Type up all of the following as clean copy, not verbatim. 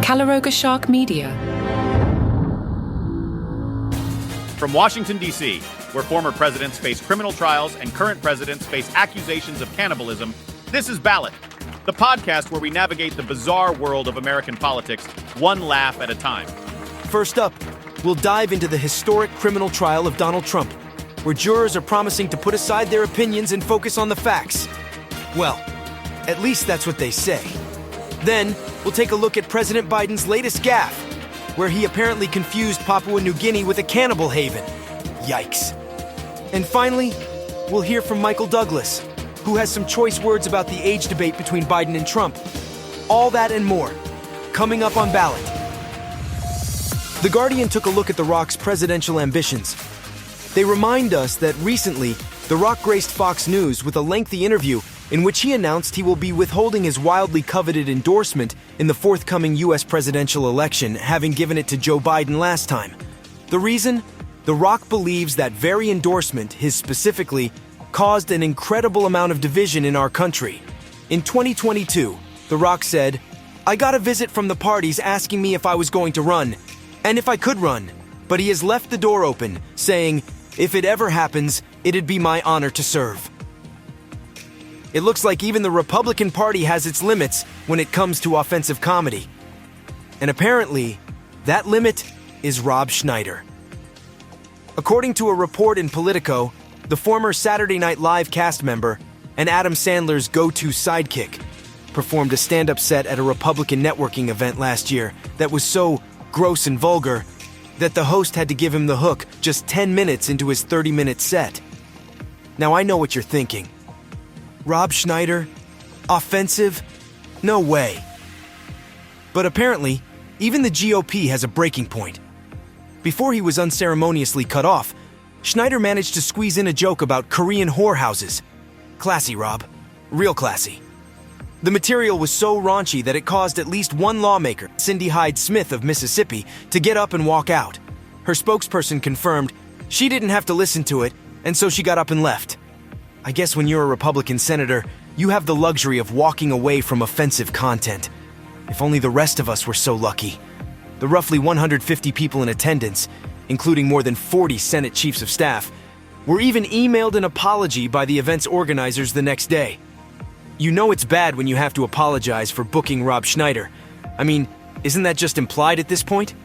Shark Media. From Washington, D.C., where former presidents face criminal trials and current presidents face accusations of cannibalism, this is Ballot, the podcast where we navigate the bizarre world of American politics, one laugh at a time. First up, we'll dive into the historic criminal trial of Donald Trump, where jurors are promising to put aside their opinions and focus on the facts. Well, at least that's what they say. Then, we'll take a look at President Biden's latest gaffe, where he apparently confused Papua New Guinea with a cannibal haven. Yikes. And finally, we'll hear from Michael Douglas, who has some choice words about the age debate between Biden and Trump. All that and more, coming up on Ballot. The Guardian took a look at The Rock's presidential ambitions. They remind us that recently, The Rock graced Fox News with a lengthy interview in which he announced he will be withholding his wildly coveted endorsement in the forthcoming U.S. presidential election, having given it to Joe Biden last time. The reason? The Rock believes that very endorsement, his specifically, caused an incredible amount of division in our country. In 2022, The Rock said, "I got a visit from the parties asking me if I was going to run, and if I could run, but he has left the door open, saying, if it ever happens, it'd be my honor to serve." It looks like even the Republican Party has its limits when it comes to offensive comedy. And apparently, that limit is Rob Schneider. According to a report in Politico, the former Saturday Night Live cast member and Adam Sandler's go-to sidekick performed a stand-up set at a Republican networking event last year that was so gross and vulgar that the host had to give him the hook just 10 minutes into his 30-minute set. Now I know what you're thinking. Rob Schneider? Offensive? No way. But apparently, even the GOP has a breaking point. Before he was unceremoniously cut off, Schneider managed to squeeze in a joke about Korean whorehouses. Classy, Rob. Real classy. The material was so raunchy that it caused at least one lawmaker, Cindy Hyde Smith of Mississippi, to get up and walk out. Her spokesperson confirmed she didn't have to listen to it, and so she got up and left. I guess when you're a Republican senator, you have the luxury of walking away from offensive content. If only the rest of us were so lucky. The roughly 150 people in attendance, including more than 40 Senate chiefs of staff, were even emailed an apology by the event's organizers the next day. You know it's bad when you have to apologize for booking Rob Schneider. I mean, isn't that just implied at this point?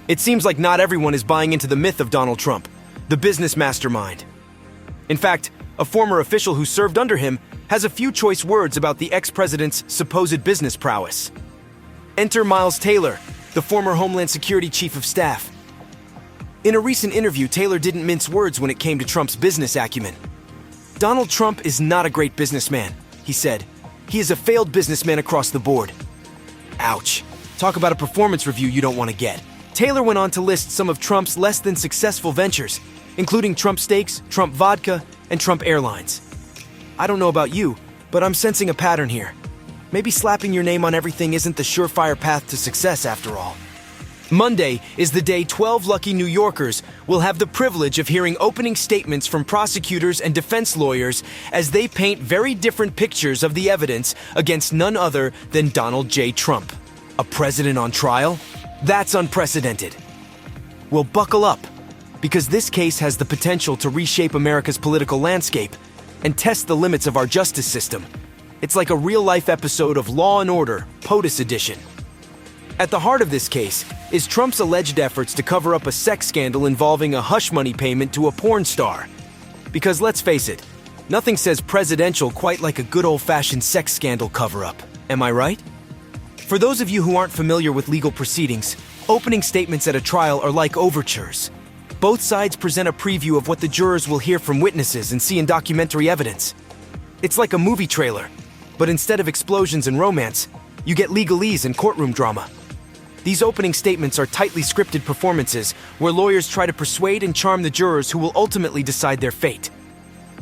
It seems like not everyone is buying into the myth of Donald Trump, the business mastermind. In fact, a former official who served under him has a few choice words about the ex-president's supposed business prowess. Enter Miles Taylor, the former Homeland Security Chief of Staff. In a recent interview, Taylor didn't mince words when it came to Trump's business acumen. "Donald Trump is not a great businessman," he said. "He is a failed businessman across the board." Ouch. Talk about a performance review you don't want to get. Taylor went on to list some of Trump's less than successful ventures, including Trump Steaks, Trump Vodka, and Trump Airlines. I don't know about you, but I'm sensing a pattern here. Maybe slapping your name on everything isn't the surefire path to success after all. Monday is the day 12 lucky New Yorkers will have the privilege of hearing opening statements from prosecutors and defense lawyers as they paint very different pictures of the evidence against none other than Donald J. Trump. A president on trial? That's unprecedented. Well, buckle up, because this case has the potential to reshape America's political landscape and test the limits of our justice system. It's like a real-life episode of Law & Order, POTUS edition. At the heart of this case is Trump's alleged efforts to cover up a sex scandal involving a hush money payment to a porn star. Because let's face it, nothing says presidential quite like a good old-fashioned sex scandal cover-up. Am I right? For those of you who aren't familiar with legal proceedings, opening statements at a trial are like overtures. Both sides present a preview of what the jurors will hear from witnesses and see in documentary evidence. It's like a movie trailer, but instead of explosions and romance, you get legalese and courtroom drama. These opening statements are tightly scripted performances where lawyers try to persuade and charm the jurors who will ultimately decide their fate.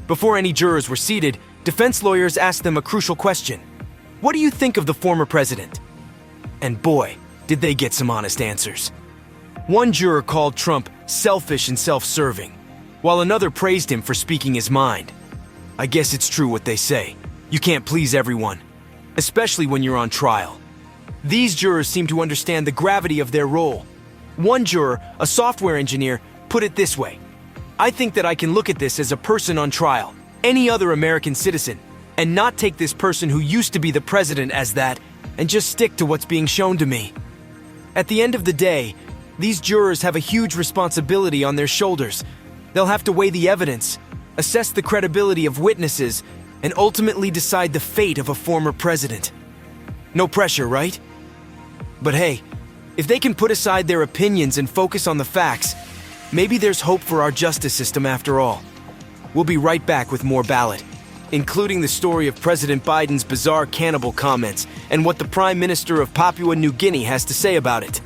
Before any jurors were seated, defense lawyers asked them a crucial question. What do you think of the former president? And boy, did they get some honest answers. One juror called Trump selfish and self-serving, while another praised him for speaking his mind. I guess it's true what they say. You can't please everyone, especially when you're on trial. These jurors seem to understand the gravity of their role. One juror, a software engineer, put it this way: "I think that I can look at this as a person on trial, any other American citizen, and not take this person who used to be the president as that, and just stick to what's being shown to me." At the end of the day, these jurors have a huge responsibility on their shoulders. They'll have to weigh the evidence, assess the credibility of witnesses, and ultimately decide the fate of a former president. No pressure, right? But hey, if they can put aside their opinions and focus on the facts, maybe there's hope for our justice system after all. We'll be right back with more Ballot, including the story of President Biden's bizarre cannibal comments and what the Prime Minister of Papua New Guinea has to say about it.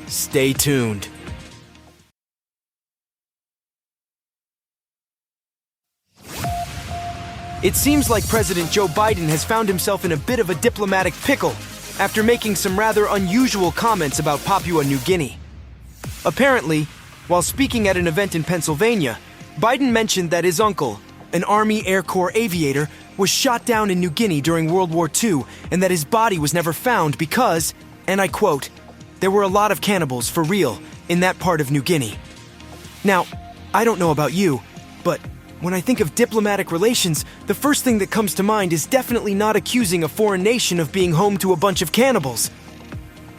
Stay tuned. It seems like President Joe Biden has found himself in a bit of a diplomatic pickle after making some rather unusual comments about Papua New Guinea. Apparently, while speaking at an event in Pennsylvania, Biden mentioned that his uncle, an Army Air Corps aviator, was shot down in New Guinea during World War II and that his body was never found because, and I quote, "there were a lot of cannibals for real in that part of New Guinea." Now, I don't know about you, but when I think of diplomatic relations, the first thing that comes to mind is definitely not accusing a foreign nation of being home to a bunch of cannibals.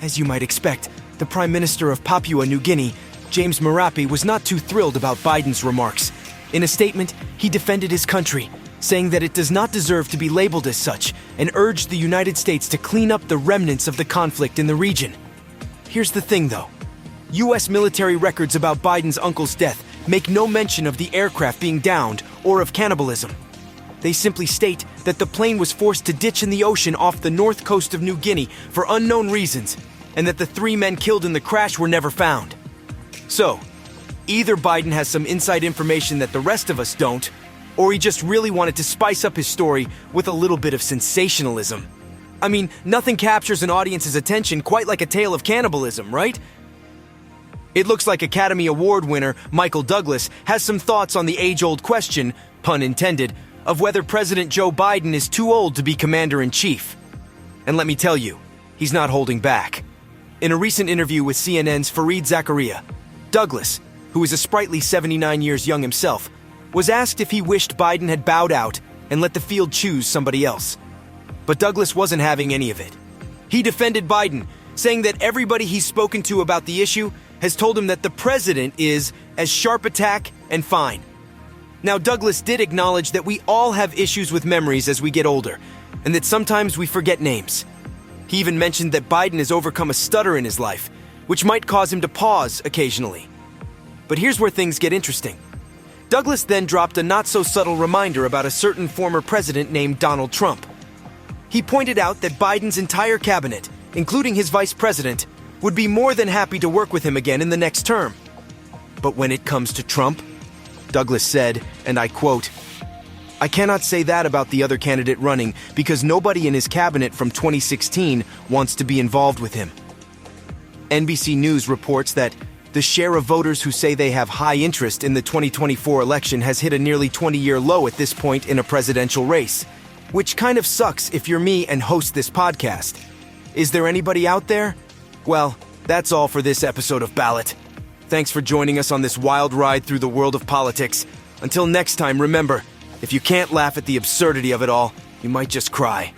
As you might expect, the Prime Minister of Papua New Guinea, James Marape, was not too thrilled about Biden's remarks. In a statement, he defended his country, saying that it does not deserve to be labeled as such, and urged the United States to clean up the remnants of the conflict in the region. Here's the thing, though. U.S. military records about Biden's uncle's death make no mention of the aircraft being downed or of cannibalism. They simply state that the plane was forced to ditch in the ocean off the north coast of New Guinea for unknown reasons, and that the 3 men killed in the crash were never found. So, either Biden has some inside information that the rest of us don't, or he just really wanted to spice up his story with a little bit of sensationalism. I mean, nothing captures an audience's attention quite like a tale of cannibalism, right? It looks like Academy Award winner Michael Douglas has some thoughts on the age-old question, pun intended, of whether President Joe Biden is too old to be commander-in-chief. And let me tell you, he's not holding back. In a recent interview with CNN's Fareed Zakaria, Douglas, who is a sprightly 79 years young himself, was asked if he wished Biden had bowed out and let the field choose somebody else. But Douglas wasn't having any of it. He defended Biden, saying that everybody he's spoken to about the issue has told him that the president is as sharp attack and fine. Now, Douglas did acknowledge that we all have issues with memories as we get older, and that sometimes we forget names. He even mentioned that Biden has overcome a stutter in his life, which might cause him to pause occasionally. But here's where things get interesting. Douglas then dropped a not-so-subtle reminder about a certain former president named Donald Trump. He pointed out that Biden's entire cabinet, including his vice president, would be more than happy to work with him again in the next term. But when it comes to Trump, Douglas said, and I quote, "I cannot say that about the other candidate running because nobody in his cabinet from 2016 wants to be involved with him." NBC News reports that the share of voters who say they have high interest in the 2024 election has hit a nearly 20-year low at this point in a presidential race, which kind of sucks if you're me and host this podcast. Is there anybody out there? Well, that's all for this episode of Ballot. Thanks for joining us on this wild ride through the world of politics. Until next time, remember, if you can't laugh at the absurdity of it all, you might just cry.